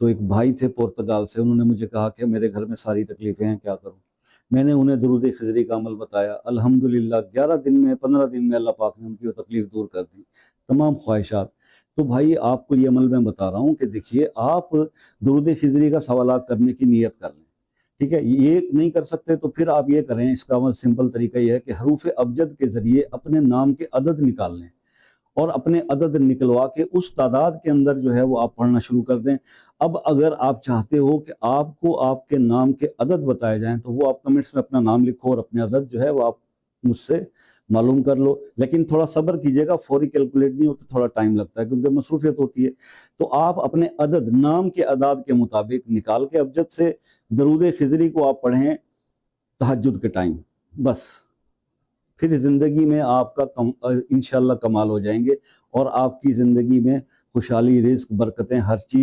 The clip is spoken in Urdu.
تو ایک بھائی تھے پرتگال سے، انہوں نے مجھے کہا کہ میرے گھر میں ساری تکلیفیں ہیں، کیا کروں؟ میں نے انہیں درود خضری کا عمل بتایا، الحمدللہ 11 دن میں 15 دن میں اللہ پاک نے ان کی وہ تکلیف دور کر دی، تمام خواہشات۔ تو بھائی آپ کو یہ عمل میں بتا رہا ہوں کہ دیکھیے، آپ درود خضری کا سوالات کرنے کی نیت کر لیں، ٹھیک ہے؟ یہ نہیں کر سکتے تو پھر آپ یہ کریں، اس کا عمل سمپل طریقہ یہ ہے کہ حروف ابجد کے ذریعے اپنے نام کے عدد نکال لیں، اور اپنے عدد نکلوا کے اس تعداد کے اندر جو ہے وہ آپ پڑھنا شروع کر دیں۔ اب اگر آپ چاہتے ہو کہ آپ کو آپ کے نام کے عدد بتائے جائیں تو وہ آپ کمنٹس میں اپنا نام لکھو، اور اپنے عدد جو ہے وہ آپ مجھ سے معلوم کر لو، لیکن تھوڑا صبر کیجئے گا، فوری کیلکولیٹ نہیں ہوتا، تھوڑا ٹائم لگتا ہے کیونکہ مصروفیت ہوتی ہے۔ تو آپ اپنے عدد نام کے اعداد کے مطابق نکال کے ابجد سے درود خضری کو آپ پڑھیں تہجد کے ٹائم، بس پھر زندگی میں آپ کا انشاءاللہ کمال ہو جائیں گے، اور آپ کی زندگی میں خوشحالی، رزق، برکتیں، ہر چیز